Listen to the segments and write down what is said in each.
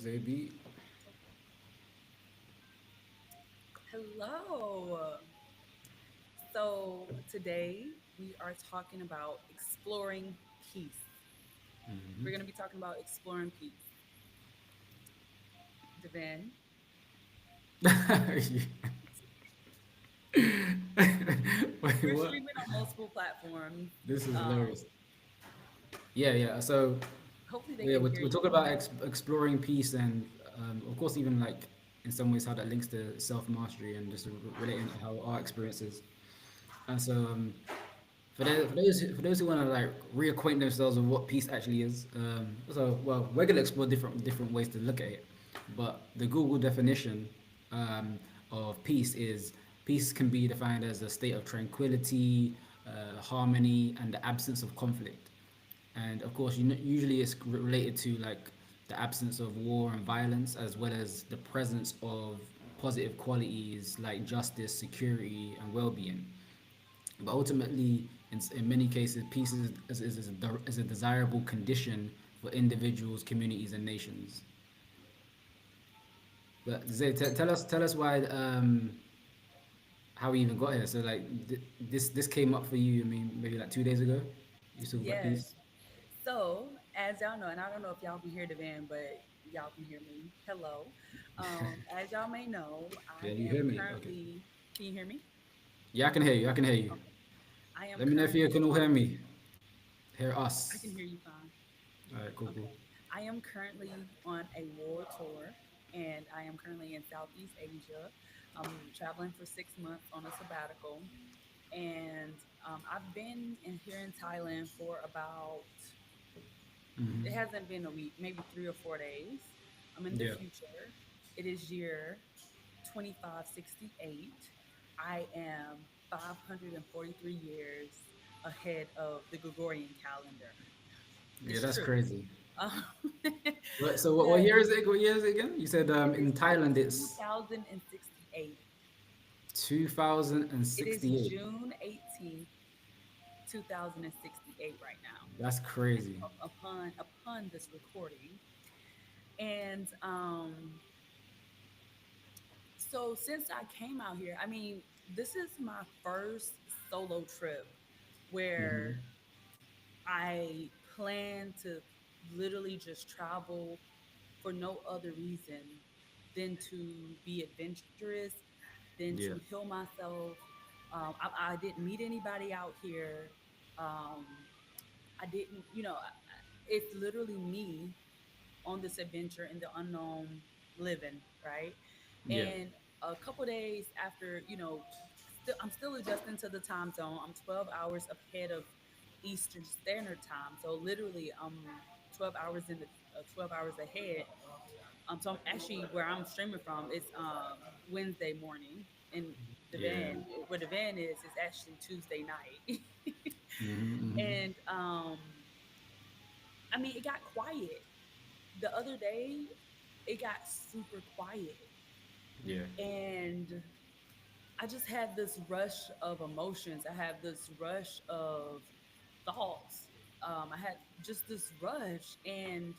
Xaye B. Hello. So today we are talking about exploring peace. We're going to be talking about exploring peace. Devan, Wait, we're what? streaming on multiple platforms. This is Um, hilarious. Yeah. So, Hopefully they yeah, can we're, hear we're you. talking about exploring peace and, of course, even like in some ways how that links to self mastery and just relating to how our experiences. And so, for those who want to like reacquaint themselves with what peace actually is, well, we're gonna explore different ways to look at it, but the Google definition um, of peace can be defined as a state of tranquility, harmony, and the absence of conflict. And of course, usually it's related to like the absence of war and violence, as well as the presence of positive qualities like justice, security, and well-being. But ultimately, in many cases, peace is a desirable condition for individuals, communities, and nations. But Zay, tell us why how we even got here. So like this came up for you. I mean, maybe like 2 days ago. You talk about Yes. peace. So, as y'all know, and I don't know if y'all can hear Devan, but y'all can hear me. Hello. As y'all may know, Yeah, I you am hear me? Okay. currently, can you hear me? Yeah, I can hear you. I can hear you. Okay. I am Let me know if you currently can all on, hear me. Hear I can us. hear you fine. All right, cool, cool. Okay. I am currently on a world tour and I am currently in Southeast Asia. I'm traveling for 6 months on a sabbatical. And I've been in here in Thailand for about, Hmm. it hasn't been a week, maybe 3 or 4 days. I'm in the Yeah. future. It is year 2568. I am 543 years ahead of the Gregorian calendar. Yeah, It's that's true. crazy. Um, What but year is it? What year is it again? You said it in is Thailand it's 2068. It is 2068. June 18th, 2068 right now That's crazy. upon this recording. And so since I came out here, I mean, this is my first solo trip Hmm. where I plan to literally just travel for no other reason than to be adventurous, than to Yeah. heal myself. I didn't meet anybody out here. Um, I didn't, it's literally me on this adventure in the unknown living, right? Yeah. And a couple days after, I'm still adjusting to the time zone. I'm 12 hours ahead of Eastern Standard Time. So literally, I'm 12 hours in the 12 hours ahead. So I'm actually where I'm streaming from is Wednesday morning, and the Yeah. van where the van is actually Tuesday night. Hmm. And I mean, it got quiet the other day. It got super quiet, Yeah. and I just had this rush of emotions. I had this rush of thoughts. I had just this rush, and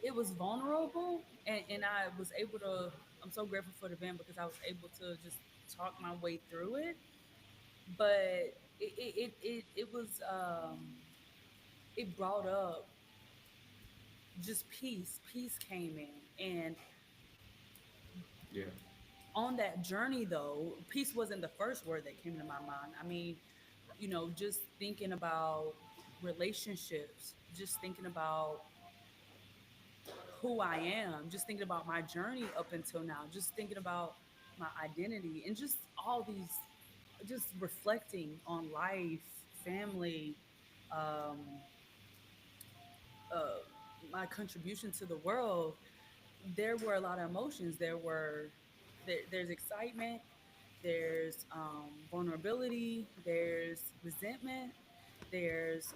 it was vulnerable, and I was able to. I'm so grateful for the band because I was able to just talk my way through it. But it was it brought up just peace. Peace came in, and Yeah. on that journey though, peace wasn't the first word that came to my mind. I mean, just thinking about relationships, just thinking about who I am, just thinking about my journey up until now, just thinking about my identity, and just all these, just reflecting on life, family, um, uh, my contribution to the world. There were a lot of emotions. There's excitement, there's vulnerability, there's resentment, there's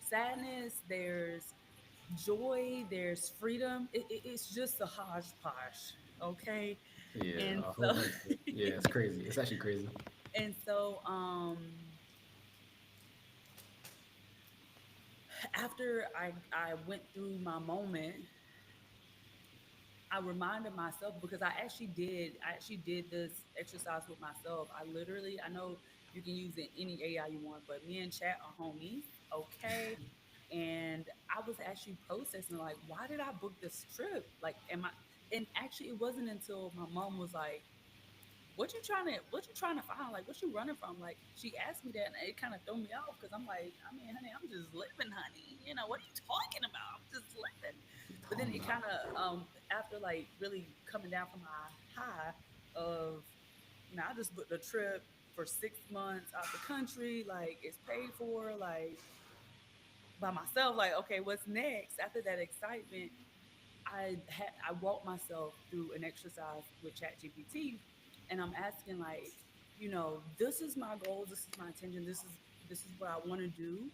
sadness, there's joy, there's freedom. It's just a hodgepodge, okay? Yeah. And A whole so, bunch of it. Yeah, it's crazy. It's actually crazy. and so, after I went through my moment, I reminded myself because I actually did this exercise with myself. I know you can use it any AI you want, but me and Chat are homies, okay? And I was actually processing like, why did I book this trip? Like, am I? And actually, it wasn't until my mom was like, what you trying to find? Like, what you running from? Like, she asked me that, and it kind of threw me off because I'm like, I mean, honey, I'm just living, honey. You know, what are you talking about? I'm just living. But then Calm it down. kind of, after like really coming down from my high of, I just booked a trip for 6 months out the country. Like, it's paid for. Like, by myself. Like, okay, what's next? After that excitement, I walked myself through an exercise with ChatGPT, and I'm asking like, this is my goals, this is my intention, this is what I want to do.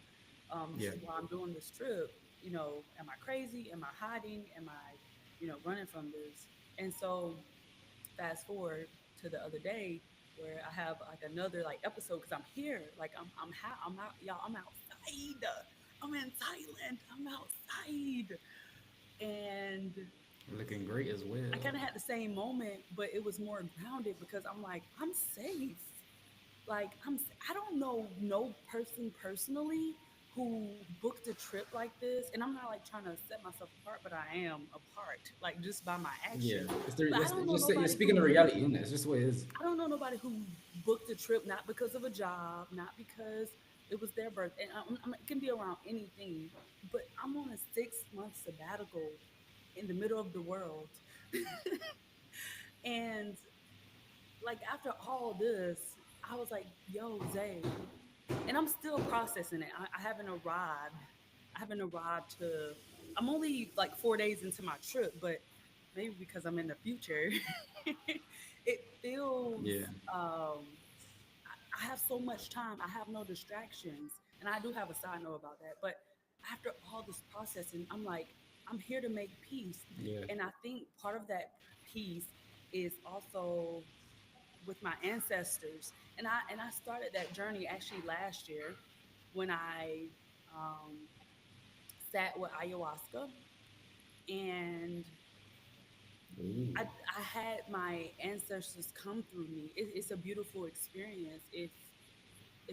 This Yeah. is why I'm doing this trip. Am I crazy? Am I hiding? Am I, running from this? And so fast forward to the other day where I have like another like episode because I'm here, like I'm out, y'all. I'm outside. I'm in Thailand. I'm outside, and Looking great as well. I kind of had the same moment, but it was more grounded because I'm like, I'm safe. Like I don't know no person personally who booked a trip like this, and I'm not like trying to set myself apart, but I am apart, like just by my Yeah. actions. But I It's don't know just you're nobody speaking of who reality, isn't it? It's just what it is. I don't know nobody who booked a trip not because of a job, not because it was their birthday. And it can be around anything, but I'm on a 6 month sabbatical in the middle of the world. And like after all this, I was like, yo, Zay, and I'm still processing it. I haven't arrived. I haven't arrived to, I'm only like 4 days into my trip, but maybe because I'm in the future, it feels, Yeah. I have so much time. I have no distractions. And I do have a side note about that. But after all this processing, I'm like, I'm here to make peace. Yeah. And I think part of that peace is also with my ancestors. And I started that journey actually last year when I um, sat with ayahuasca, and Ooh. I had my ancestors come through me. It's a beautiful experience if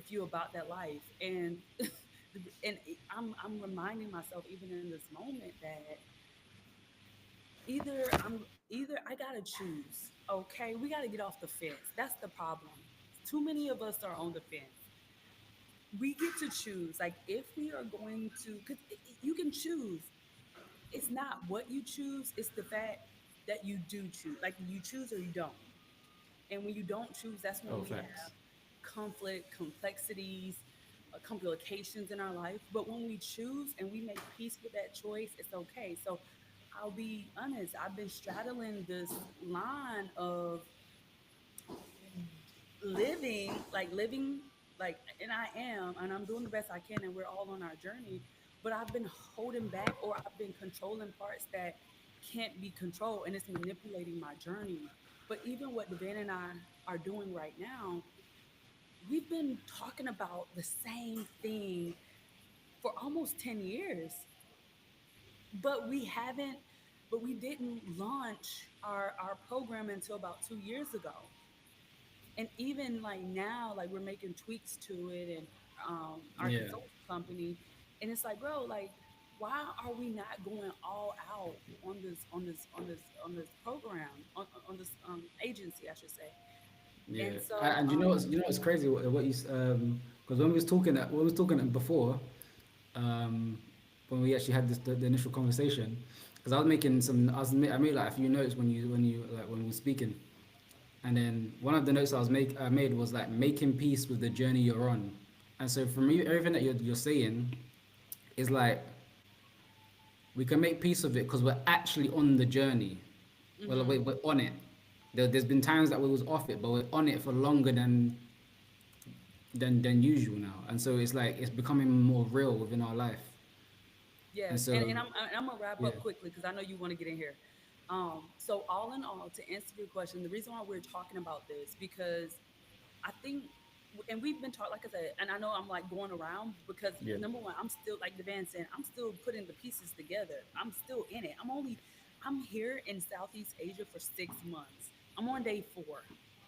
you about that life. And I'm reminding myself even in this moment that either I gotta choose. Okay, we gotta get off the fence. That's the problem. Too many of us are on the fence. We get to choose. Like if we are going to, because you can choose. It's not what you choose. It's the fact that you do choose. Like you choose or you don't. And when you don't choose, that's when Oh, we facts. have conflict, complexities, complications in our life. But when we choose and we make peace with that choice, it's okay. So I'll be honest, I've been straddling this line of living like, and I am, and I'm doing the best I can, and we're all on our journey. But I've been holding back, or I've been controlling parts that can't be controlled, and it's manipulating my journey. But even what Devan and I are doing right now, we've been talking about the same thing for almost 10 years, but we didn't launch our program until about 2 years ago. And even like now, like we're making tweaks to it, and our Yeah. consulting company, and it's like, bro, like, why are we not going all out on this program, on this agency, I should say. Yeah. And so And you know what's crazy? What you because when we was talking when we was talking before, um, when we actually had the initial conversation, because I was making I made like a few notes when we were speaking, and then one of the notes I made was like making peace with the journey you're on, and so for me everything that you're saying is like we can make peace of it because we're actually on the journey. Well, mhm. we're on it. There's been times that we was off it, but we're on it for longer than usual now, and so it's like it's becoming more real within our life. And Yes, so, and I'm gonna wrap yeah, up quickly because I know you want to get in here. So all in all, to answer your question, the reason why we're talking about this because I think, and we've been taught, like I said, and I know I'm like going around because yeah, number one, I'm still like the band saying, I'm still putting the pieces together. I'm still in it. I'm here in Southeast Asia for 6 months. I'm on day 4.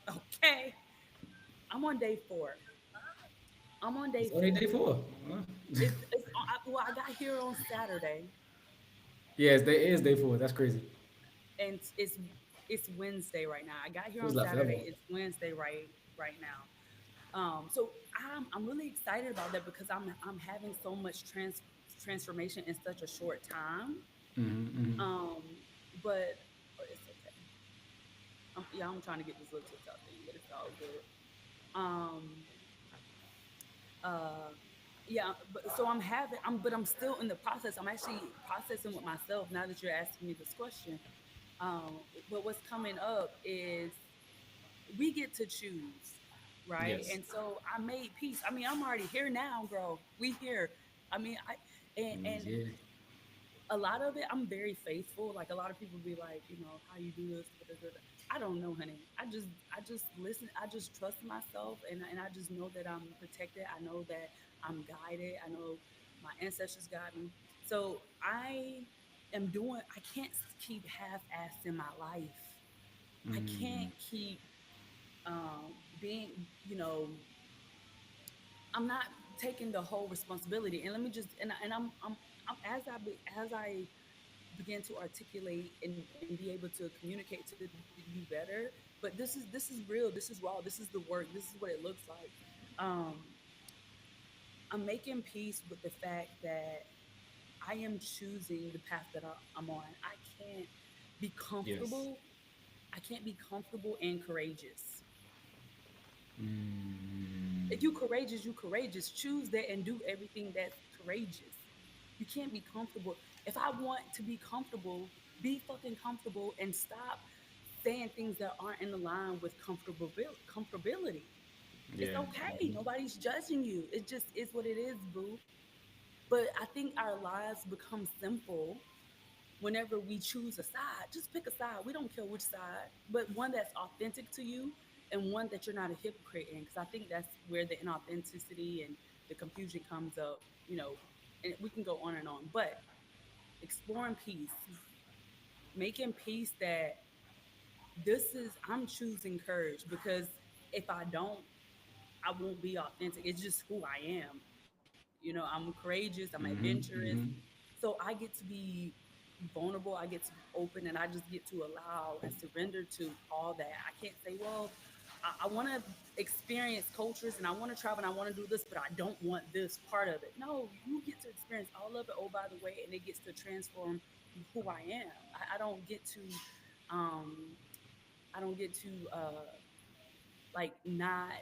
Okay. I'm on day 4. I'm on It's day only 4. day four. Huh? Well, I got here on Saturday, Yeah, it is day four. That's crazy. and it's Wednesday right now. I got here on Feels like forever. Saturday. It's Wednesday right now. So I'm really excited about that because I'm having so much transformation in such a short time. Um, but it's okay. Yeah, I'm trying to get this little TikTok thing, but it's all good. Um, uh, yeah, but so but I'm still in the process. I'm actually processing with myself now that you're asking me this question. But what's coming up is we get to choose, right? Yes. And so I made peace. I mean, I'm already here now, girl. We here. I mean, and Yeah. a lot of it, I'm very faithful. Like a lot of people be like, how you do this. Da, da, da, da. I don't know, honey. I just listen. I just trust myself, and I just know that I'm protected. I know that I'm guided. I know my ancestors guide me. So I am doing. I can't keep half-assed in my life. I can't keep being. I'm not taking the whole responsibility. And let me just I'm as I begin to articulate and be able to communicate to you better. But this is real. This is raw. This is the work. This is what it looks like. Um, I'm making peace with the fact that I am choosing the path that I'm on. I can't be Yes. comfortable. I can't be comfortable and courageous. If you courageous, you courageous. Choose that and do everything that's courageous. You can't be comfortable. If I want to be comfortable, be fucking comfortable and stop saying things that aren't in line with comfortability. It's Yeah. okay. Nobody's judging you. It just is what it is, boo. But I think our lives become simple whenever we choose a side. Just pick a side. We don't care which side, but one that's authentic to you and one that you're not a hypocrite in. Because I think that's where the inauthenticity and the confusion comes up, and we can go on and on. But exploring peace, making peace that I'm choosing courage because if I don't, I won't be authentic. It's just who I am. I'm courageous, I'm adventurous. So I get to be vulnerable, I get to be open, and I just get to allow and surrender to all that. I can't say, well, I want to experience cultures and I want to travel and I want to do this, but I don't want this part of it. No, you get to experience all of it, oh, by the way, and it gets to transform who I am. I don't get to, um, I don't get to, like, not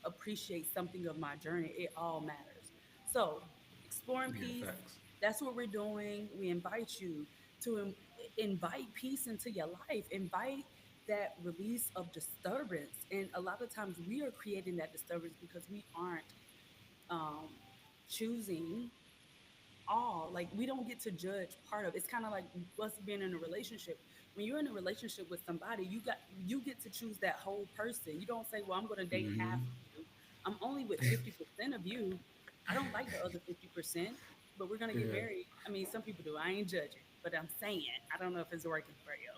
appreciate something of my journey. It all matters. So, exploring Yeah. peace, Facts. that's what we're doing. We invite you to invite peace into your life, invite that release of disturbance. And a lot of times we are creating that disturbance because we aren't um, choosing all. Like, we don't get to judge part of it. It's kind of like us being in a relationship. When you're in a relationship with somebody, you get to choose that whole person. You don't say, well, I'm going to date half of you. I'm only with 50% of you. I don't like the other 50%, but we're going to get Yeah. married. I mean, some people do. I ain't judging, but I'm saying I don't know if it's working for you.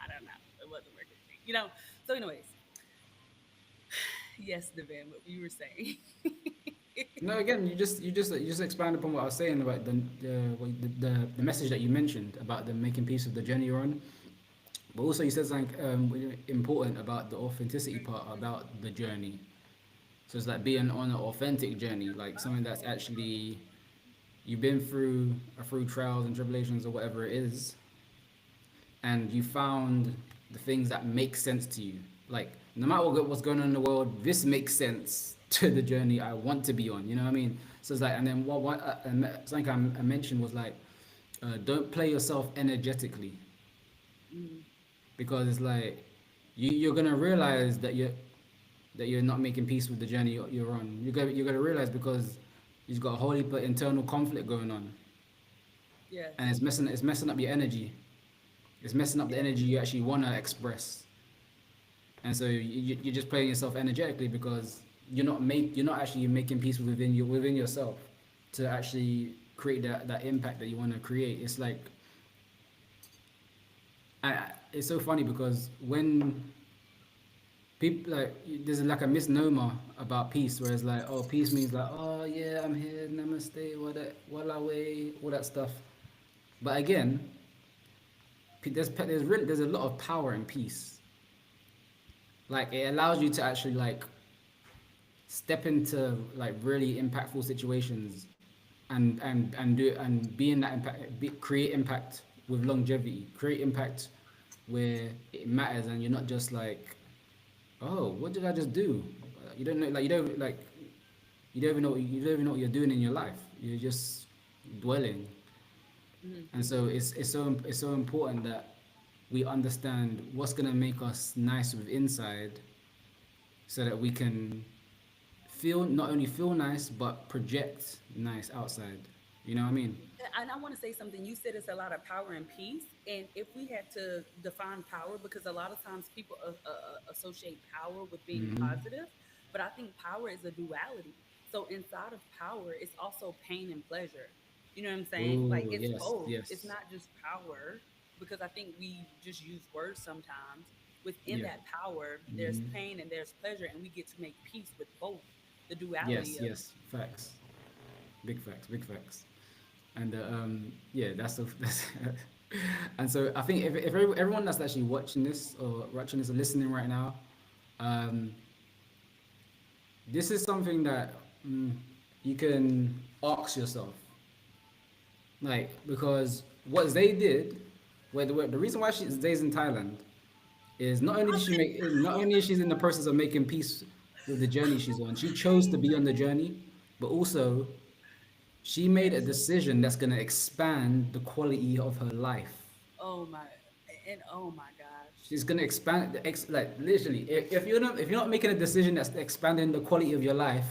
I don't know. It wasn't working for me. So anyways, yes, Devan, what you were saying. No, again, you just expand upon what I was saying about the message that you mentioned about the making peace with the journey you're on. But also, you said something important about the authenticity part about the journey. So it's like being on an authentic journey, like something that's actually you've been through trials and tribulations or whatever it is, and you found the things that make sense to you. Like no matter what's going on in the world, this makes sense to the journey I want to be on. You know what I mean? So it's like, and then something I mentioned was like, don't play yourself energetically Mm, because it's like you're gonna realize that you're not making peace with the journey you're on. You're gonna realize because you've got a whole heap of internal conflict going on, yes. and it's messing up your energy. It's messing up the Yeah. energy you actually wanna express. And so you're just playing yourself energetically because you're not actually making peace within yourself to actually create that impact that you want to create. It's like it's so funny because when people like there's like a misnomer about peace, whereas like oh peace means like oh yeah I'm here namaste what that walawe all that stuff. But again, there's a lot of power in peace. Like it allows you to actually like step into like really impactful situations and be in that impact create impact with longevity, create impact where it matters and you're not just like oh what did I just do, you don't know like you don't like you don't even know what you're doing in your life, you're just dwelling. Mhm. And so it's so important that we understand what's going to make us nice with inside so that we can feel not only feel nice but project nice outside. You know what I mean? And I want to say something. You said it's a lot of power and peace. And if we had to define power, because a lot of times people associate power with being Mm-hmm. positive, but I think power is a duality. So inside of power, it's also pain and pleasure. You know what I'm saying? Like Oh it's yes, both. It's yes, not just power, because I think we just use words sometimes. Within yeah. that power, there's Mm-hmm. pain and there's pleasure, and we get to make peace with both, the duality Yes, of yes, facts, big facts, big facts. And yeah, that's and so I think if everyone that's actually watching this or listening right now, um, this is something that mm, you can ask yourself, like because what they did, the reason why Zay's in Thailand is not only is she's in the process of making peace with the journey she's on, she chose to be on the journey, but also she made a yes. decision that's going to expand the quality of her life. Oh my, and oh my gosh. She's going to expand like literally if you're not making a decision that's expanding the quality of your life,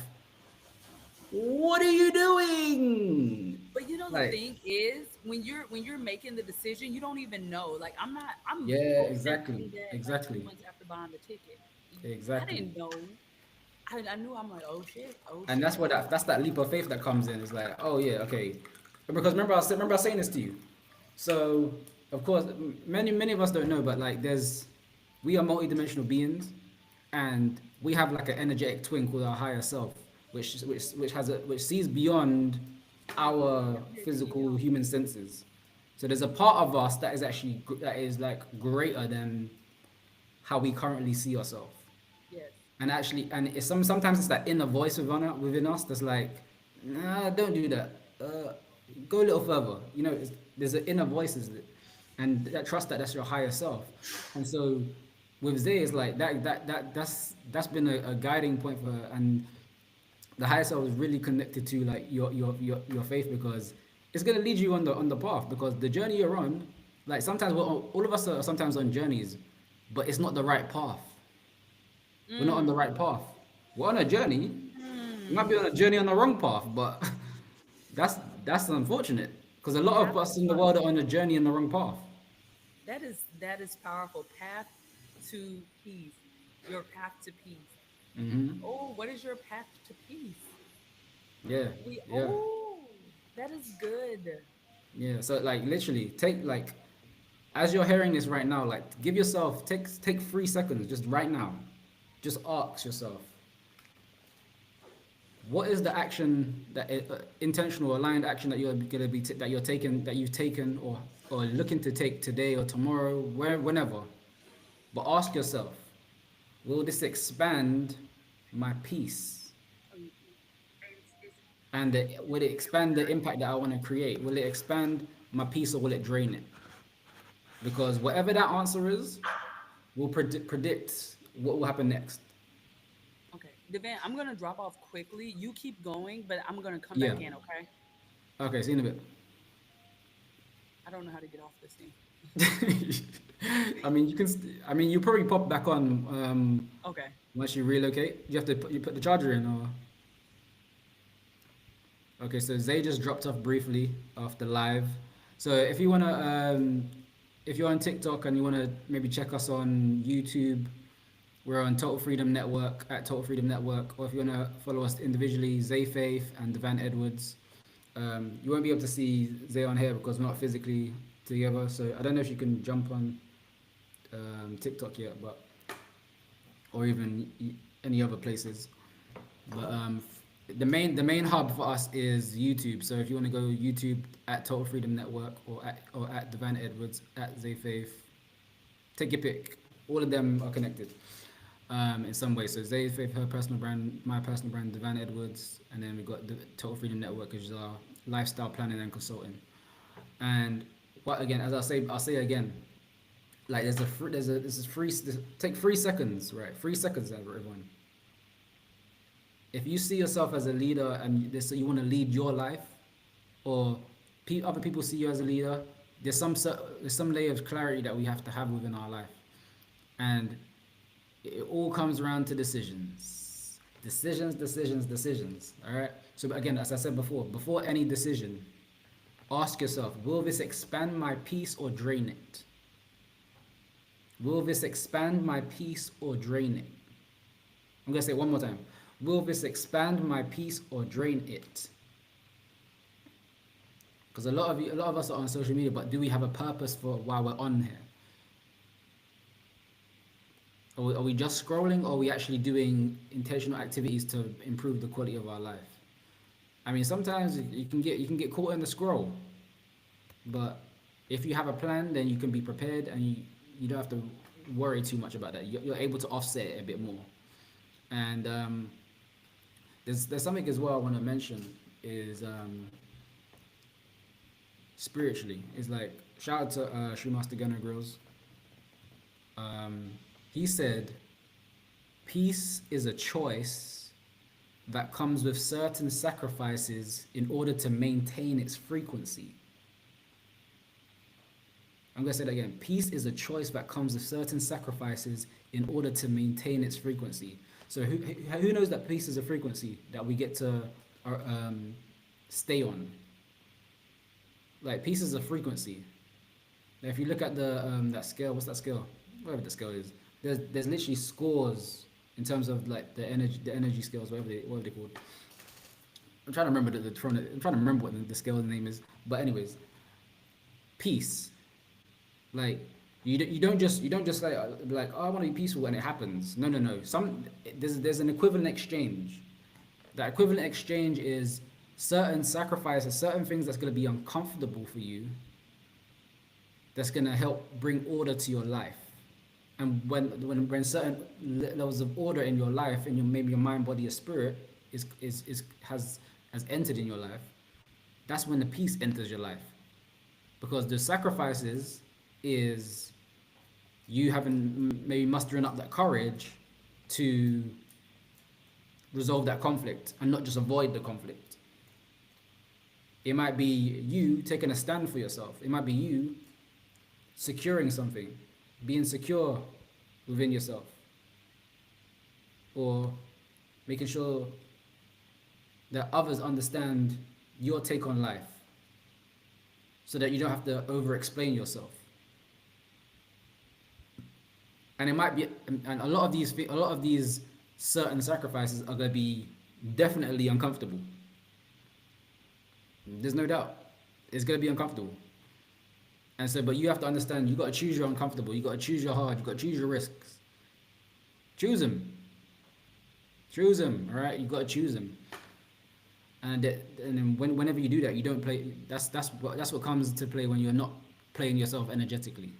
what are you doing? But you know the Like thing is, when you're making the decision, you don't even know. Like I'm yeah, over here exactly, in debt like two exactly, months after buying the ticket. I exactly. didn't know. I knew I'm like, oh shit, oh And shit. that's that leap of faith that comes in. It's like, oh yeah, okay. Because remember I was saying this to you. So of course, many of us don't know, but like we are multidimensional beings, and we have like an energetic twin called our higher self, which sees beyond our I'm here to be physical young. human senses. So there's a part of us that is actually that is like greater than how we currently see ourselves. Yes. And actually sometimes it's that inner voice within us that's like nah don't do that, go a little further, there's an inner voices and that trust that that's your higher self. And so with Zay it's like that's been a guiding point for her, and the higher self is really connected to like your faith, because it's going to lead you on the path, because the journey you're on, like sometimes all of us are sometimes on journeys, but it's not the right path. We're not on the Mm. right path. We're on a journey. We might be Mm. on a journey on the wrong path, but that's that's unfortunate because a lot of Path us to in the what? world are on a journey on the wrong path. That is powerful. Path to peace. Your path to peace. Hmm. Oh, what is your path to peace? Yeah, We yeah, that is good. yeah. So like literally, take like as you're hearing this right now, like give yourself take 3 seconds just right now. Just ask yourself, what is the action intentional aligned action that you're gonna be that you're taking that you've taken or looking to take today or tomorrow, whenever. But ask yourself, will this expand my peace? Um, And will it expand the impact that I want to create? Will it expand my peace or will it drain it? Because whatever that answer is, will predict what will happen next. Okay, Devan, I'm gonna drop off quickly. You keep going, but I'm gonna come Yeah. back in. Okay. Okay, see you in a bit. I don't know how to get off this thing. I mean, I mean, you probably pop back on Okay. once you relocate. You have to you put the charger in, or okay. So Zay just dropped off briefly after live. So if you're on TikTok and you wanna maybe check us on YouTube, we're on Total Freedom Network at Total Freedom Network. Or if you wanna follow us individually, Zay Faith and Devan Edwards. You won't be able to see Zay on here because we're not physically together. So I don't know if you can jump on. TikTok yet, but or even any other places. But the main hub for us is YouTube. So if you want to go YouTube at Total Freedom Network or at Devann Edwards at Xaye Faith, take your pick. All of them are connected in some way. So Xaye Faith, her personal brand, my personal brand, Devann Edwards, and then we got the Total Freedom Network, which is our lifestyle planning and consulting. And what again? As I'll say again. Like this is free. Take 3 seconds, right? 3 seconds, everyone. If you see yourself as a leader and you want to lead your life, or other people see you as a leader, there's some layer of clarity that we have to have within our life, and it all comes around to decisions. All right. So again, as I said before any decision, ask yourself: will this expand my peace or drain it? Will this expand my peace or drain it? I'm gonna say it one more time. Will this expand my peace or drain it? Because a lot of us are on social media, but do we have a purpose for why we're on here? Are we just scrolling, or are we actually doing intentional activities to improve the quality of our life? I mean, sometimes you can get caught in the scroll, but if you have a plan, then you can be prepared, and you don't have to worry too much about that. You're able to offset it a bit more. And there's something as well I want to mention is spiritually. It's like, shout out to Sri Master Gunnar Grills. He said, peace is a choice that comes with certain sacrifices in order to maintain its frequency. I'm going to say that again. Peace is a choice that comes with certain sacrifices in order to maintain its frequency. So who knows that peace is a frequency that we get to stay on? Like, peace is a frequency. Now, if you look at that scale, what's that scale? Whatever the scale is, there's literally scores in terms of like the energy scales, whatever they're called. I'm trying to remember I'm trying to remember what the scale name is. But anyways, peace. Like, you don't just like, oh, I want to be peaceful, and it happens. No. There's an equivalent exchange. That equivalent exchange is certain sacrifices, certain things that's going to be uncomfortable for you, that's going to help bring order to your life. And when certain levels of order in your life, in maybe your mind, body, or spirit has entered in your life, that's when the peace enters your life. Because the sacrifices is you having maybe mustering up that courage to resolve that conflict and not just avoid the conflict. It might be you taking a stand for yourself. It might be you securing something, being secure within yourself, or making sure that others understand your take on life, so that you don't have to over-explain yourself. And it might be, and a lot of these certain sacrifices are going to be definitely uncomfortable. There's no doubt it's going to be uncomfortable. And so, but you have to understand, you got to choose your uncomfortable, you got to choose your hard, you got to choose your risks. Choose them, all right? You got to choose them. And then whenever you do that, you don't play. That's what comes to play when you're not playing yourself energetically.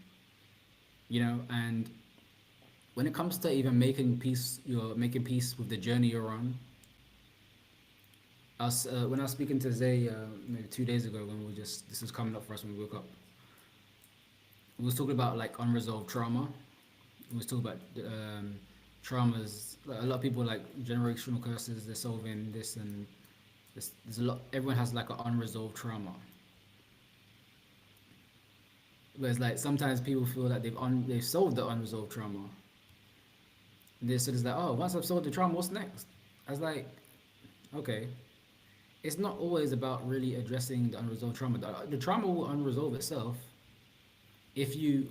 You know, and when it comes to even making peace, you're making peace with the journey you're on. When I was speaking to Xaye maybe 2 days ago, when this was coming up for us when we woke up, we was talking about like unresolved trauma. We was talking about traumas. Like, a lot of people, like, generational curses, they're solving this, and there's a lot. Everyone has like an unresolved trauma. But it's like sometimes people feel that they've solved the unresolved trauma. So it's like, oh, once I've solved the trauma, what's next? I was like, okay. It's not always about really addressing the unresolved trauma. The trauma will unresolve itself if you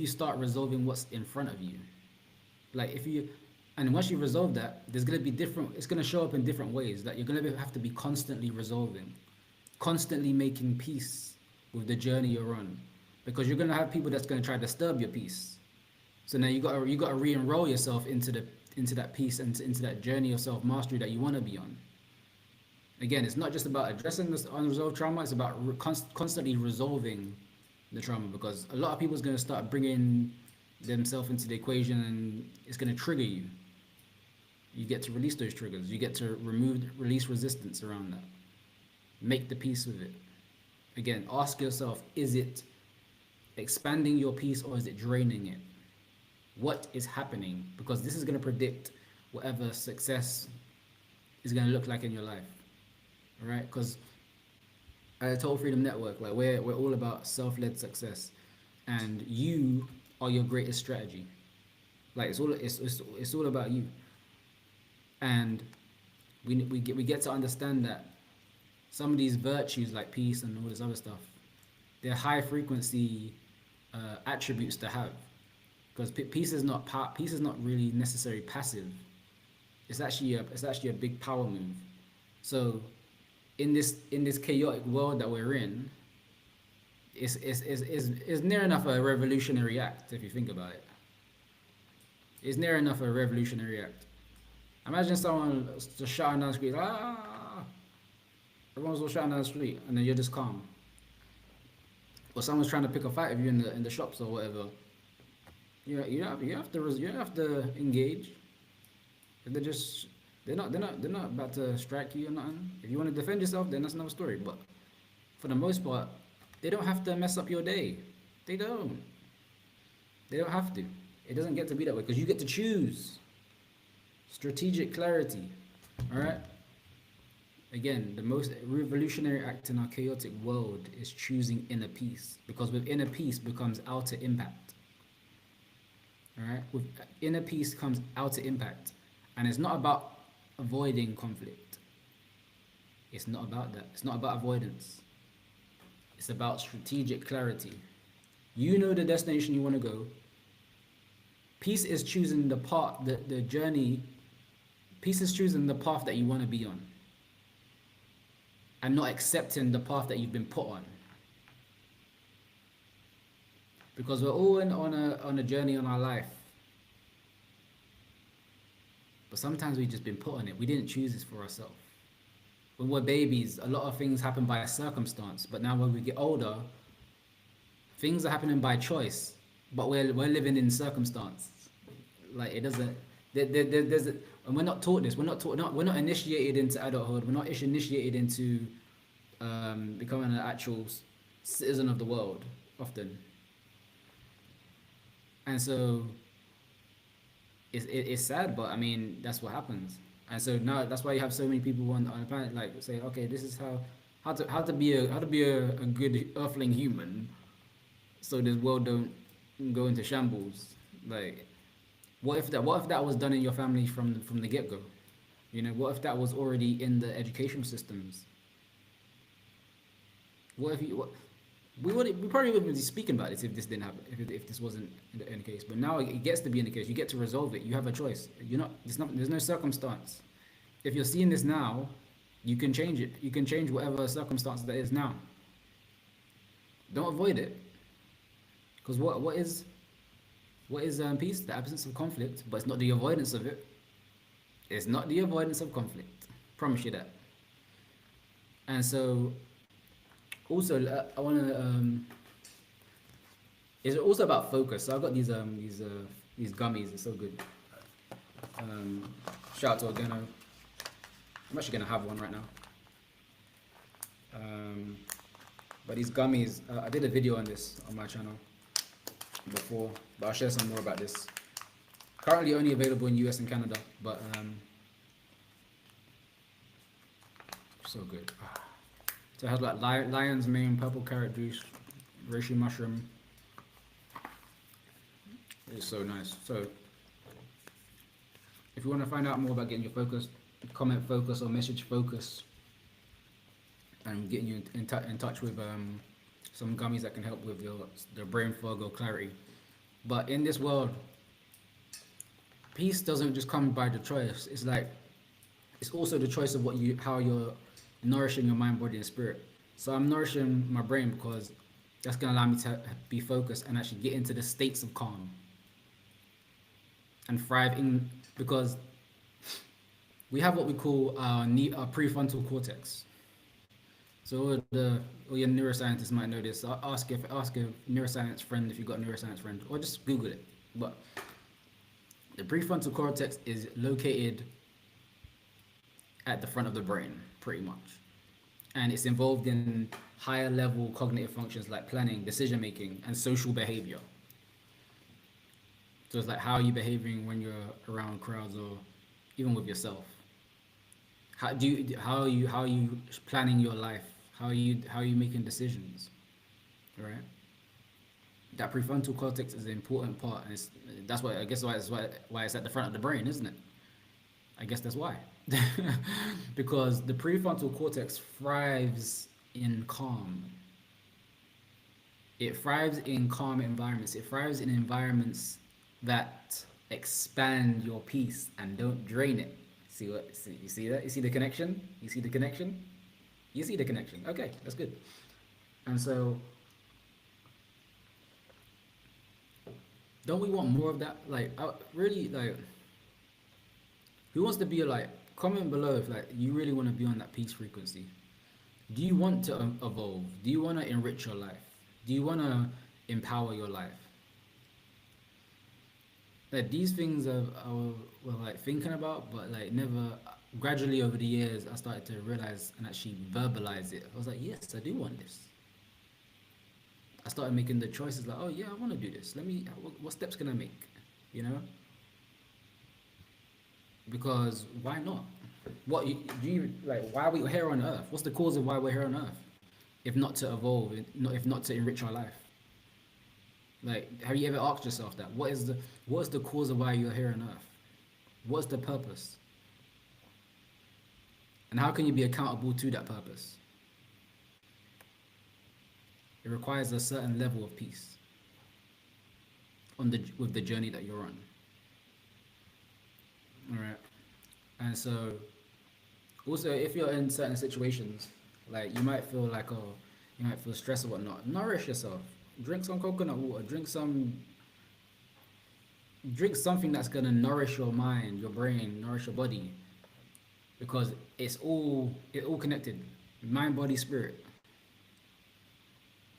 start resolving what's in front of you. Like, and once you resolve that, there's gonna be it's gonna show up in different ways that you're gonna have to be constantly resolving, constantly making peace with the journey you're on, because you're gonna have people that's gonna try to disturb your peace. So now you gotta re-enroll yourself into that peace and into that journey of self-mastery that you want to be on. Again, it's not just about addressing this unresolved trauma, it's about constantly resolving the trauma, because a lot of people is going to start bringing themselves into the equation, and it's going to trigger you. You get to release those triggers. You get to release resistance around that. Make the peace with it. Again, ask yourself, is it expanding your peace or is it draining it? What is happening? Because this is going to predict whatever success is going to look like in your life. All right? Because at the Total Freedom Network, like we're all about self-led success, and you are your greatest strategy. Like it's all about you. And we get to understand that some of these virtues like peace and all this other stuff, they're high frequency attributes to have, because peace is not really necessarily passive. It's actually a big power move. So in this chaotic world that we're in, it's near enough a revolutionary act if you think about it. It's near enough a revolutionary act. Imagine someone just shouting down the street, ah! Everyone's all shouting down the street, and then you're just calm. Or someone's trying to pick a fight with you in the shops or whatever. You have to engage. They're not about to strike you or nothing. If you want to defend yourself, then that's another story. But for the most part, they don't have to mess up your day. They don't. They don't have to. It doesn't get to be that way, because you get to choose. Strategic clarity. Alright? Again, the most revolutionary act in our chaotic world is choosing inner peace. Because with inner peace becomes outer impact. Alright? With inner peace comes outer impact. And it's not about avoiding conflict. It's not about that. It's not about avoidance. It's about strategic clarity. You know the destination you want to go. Peace is choosing the journey. Peace is choosing the path that you want to be on, and not accepting the path that you've been put on. Because we're all on a journey on our life. But sometimes we've just been put on it. We didn't choose this for ourselves. When we're babies, a lot of things happen by circumstance. But now when we get older, things are happening by choice. But we're living in circumstance. Like it doesn't. There's and we're not taught this. We're not initiated into adulthood. We're not initiated into becoming an actual citizen of the world often. And so it's sad, but I mean that's what happens. And so now that's why you have so many people on the planet like say, okay, this is how to be a good earthling human, so this world don't go into shambles. Like, what if that was done in your family from the get go? You know, what if that was already in the educational systems? What if we probably wouldn't be speaking about this if this didn't happen, if this wasn't in the case. But now it gets to be in the case. You get to resolve it. You have a choice. There's no circumstance. If you're seeing this now, you can change it. You can change whatever circumstance that is now. Don't avoid it. Because what is peace? The absence of conflict, but it's not the avoidance of it. It's not the avoidance of conflict. Promise you that. And so, also, I want to. It's also about focus. So I've got these gummies. It's so good. Shout out to Organo. I'm actually gonna have one right now. But these gummies, I did a video on this on my channel before, but I'll share some more about this. Currently only available in US and Canada, but so good. So it has like lion's mane, purple carrot juice, reishi mushroom. It's so nice. So if you want to find out more about getting your focus, comment focus or message focus, and getting you in touch with some gummies that can help with the brain fog or clarity. But in this world, peace doesn't just come by the choice. It's like, it's also the choice of how you're nourishing your mind, body, and spirit. So I'm nourishing my brain because that's gonna allow me to be focused and actually get into the states of calm. and thrive in, because we have what we call our prefrontal cortex. So all your neuroscientists might know this. Ask a neuroscience friend if you've got a neuroscience friend, or just Google it. But the prefrontal cortex is located at the front of the brain, pretty much, and it's involved in higher level cognitive functions like planning, decision making, and social behavior. So it's like, how are you behaving when you're around crowds or even with yourself? How are you planning your life? How are you making decisions? Right? That prefrontal cortex is an important part, and that's why I guess why it's at the front of the brain, isn't it? I guess that's why. Because the prefrontal cortex thrives in calm. It thrives in calm environments. It thrives in environments that expand your peace and don't drain it. You see that? You see the connection? You see the connection? You see the connection. Okay, that's good. And so, don't we want more of that? Like, really, like, who wants to be like? Comment below if like you really want to be on that peace frequency. Do you want to evolve? Do you want to enrich your life? Do you want to empower your life? Like, these things were like thinking about, but like never. Gradually over the years, I started to realize and actually verbalize it. I was like, yes, I do want this. I started making the choices like, oh yeah, I want to do this. What steps can I make? You know? Because why not? Do you like? Why are we here on Earth? What's the cause of why we're here on Earth? If not to evolve, if not to enrich our life. Like, have you ever asked yourself that? What is the cause of why you're here on Earth? What's the purpose? And how can you be accountable to that purpose? It requires a certain level of peace with the journey that you're on. All right. And so, also, if you're in certain situations, like, you might feel like, oh, you might feel stressed or whatnot. Nourish yourself. Drink some coconut water. Drink something that's gonna nourish your mind, your brain, nourish your body, because it's all connected, mind, body, spirit.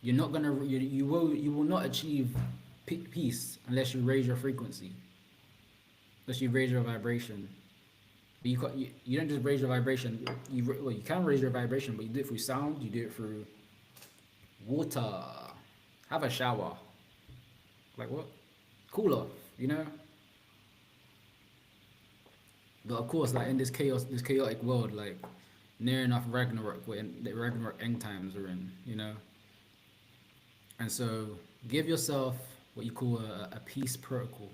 You're not gonna you will not achieve peace unless you raise your frequency, unless you raise your vibration. But you don't just raise your vibration. You can raise your vibration, but you do it through sound. You do it through water. Have a shower. Like what? Cool off. You know. But of course, like in this chaotic world, like near enough Ragnarok, when the Ragnarok end times are in, you know. And so, give yourself what you call a peace protocol.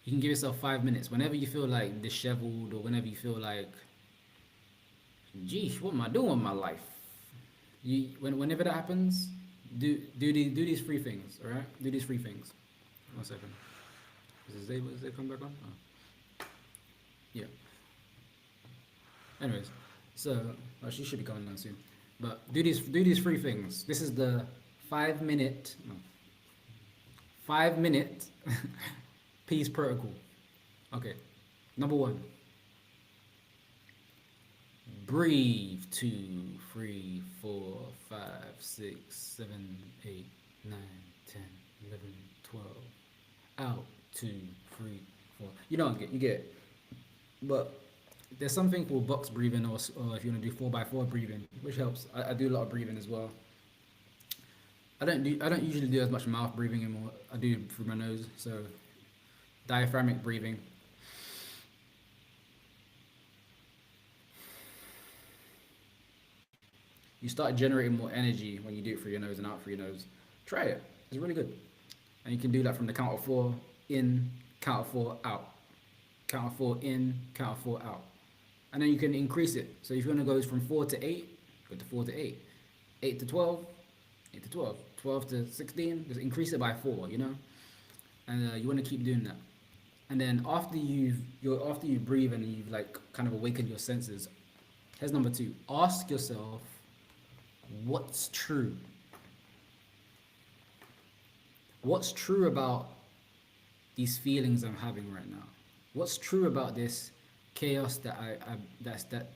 You can give yourself 5 minutes whenever you feel like disheveled, or whenever you feel like, geesh, what am I doing with my life? Whenever that happens, do these three things. All right, do these three things. 1 second. Is Xaye come back on? Oh. Yeah. Anyways, so she should be coming on soon. But do these three things. This is the 5 minute peace protocol. Okay. Number 1. Breathe. 2, 3, 4, 5, 6, 7, 8, 9, 10, 11, 12. Out. 2, 3, 4. You get it. But there's something called box breathing, or if you want to do 4x4 breathing, which helps. I do a lot of breathing as well. I don't usually do as much mouth breathing anymore. I do through my nose. So diaphragmatic breathing. You start generating more energy when you do it through your nose and out through your nose. Try it. It's really good. And you can do that from the count of 4 in, count of 4 out. Count of 4 in, count of 4 out. And then you can increase it. So if you want to go from 4 to 8, go to 4 to 8. 8 to 12, 8 to 12. 12 to 16, just increase it by 4, you know? And you want to keep doing that. And then after you breathe and you've like kind of awakened your senses, here's number 2. Ask yourself, what's true? What's true about these feelings I'm having right now? What's true about this chaos that that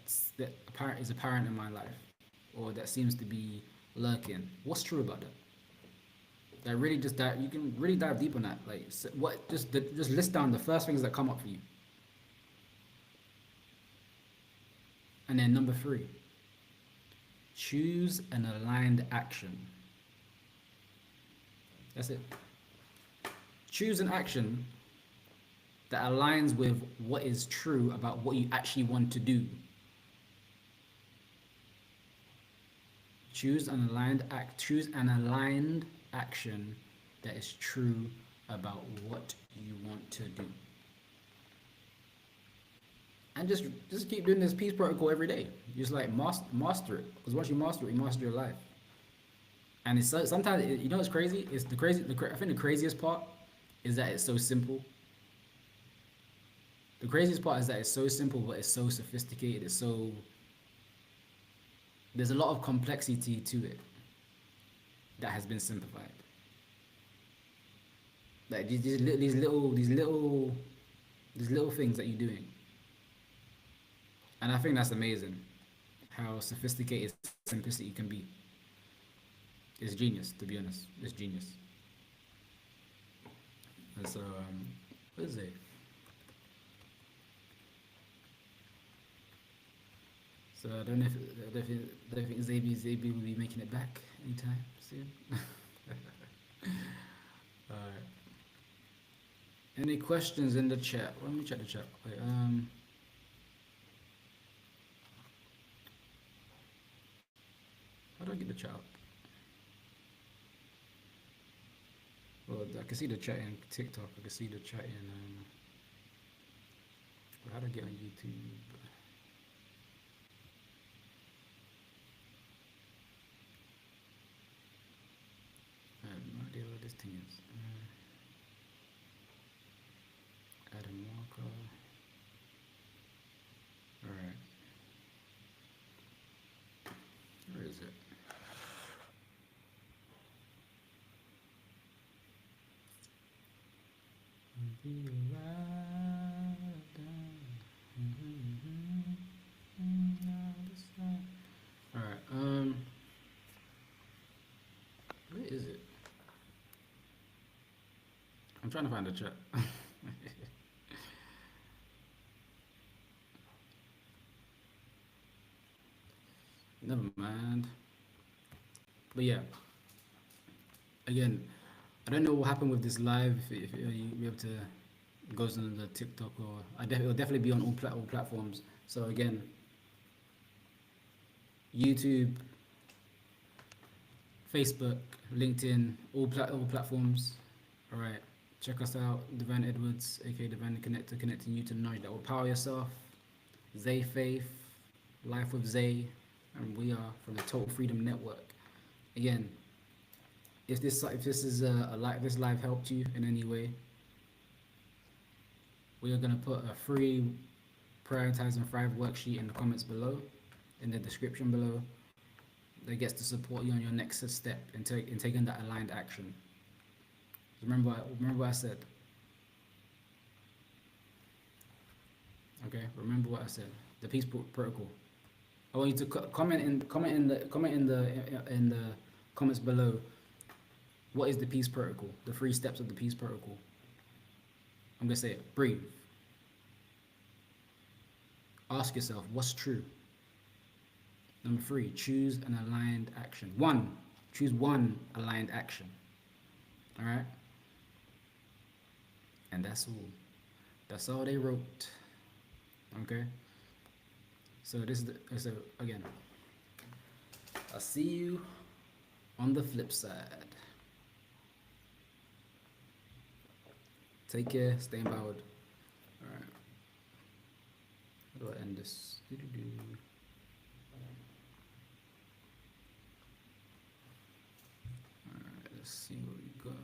apparent is apparent in my life, or that seems to be lurking? What's true about that? That really just dive. You can really dive deep on that. Like what? Just list down the first things that come up for you, and then number three, choose an aligned action. That's it. Choose an action that aligns with what is true about what you actually want to do. Choose an aligned action that is true about what you want to do. And just keep doing this peace protocol every day. Just like master it, because once you master it, you master your life. And it's sometimes you know what's crazy? It's I think the craziest part is that it's so simple. The craziest part is that it's so simple, but it's so sophisticated. It's so there's a lot of complexity to it that has been simplified. Like these little things that you're doing, and I think that's amazing. How sophisticated simplicity can be. It's genius, to be honest. It's genius. And so, what is it? So I don't know if I don't think Xaye will be making it back anytime soon. Alright. Any questions in the chat? Let me check the chat. Wait, how do I get the chat up? Well, I can see the chat in TikTok. I can see the chat in. How do I get on YouTube? I have no idea what this thing is. Adam Walker. Alright. Where is it? Alright, where is it? I'm trying to find the chat. Never mind. But yeah, again, I don't know what happened with this live. If you be able to go on the TikTok, or it'll definitely be on all platforms. So again, YouTube, Facebook, LinkedIn, all platforms. All right, check us out. Devann Edwards, aka Devann Connector, connecting you to the knowledge that will power yourself. Xaye Faith, Life with Xaye, and we are from the Total Freedom Network. Again, if this is this live helped you in any way, we are gonna put a free Prioritize and Thrive worksheet in the comments below, in the description below, that gets to support you on your next step in taking that aligned action. Remember what I said. Okay, remember what I said. The peace protocol. I want you to comment in the comments below. What is the peace protocol? The 3 steps of the peace protocol. I'm gonna say it. Breathe. Ask yourself, what's true? Number 3, choose an aligned action. Choose one aligned action. All right. And that's all. That's all they wrote. Okay. So again, I'll see you on the flip side. Take care, stay empowered. Alright. How do I end this? Alright, let's see what we got.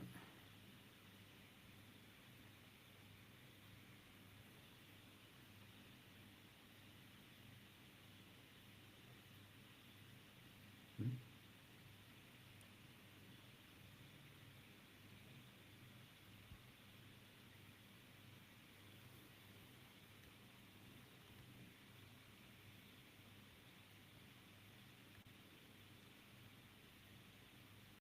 Hmm?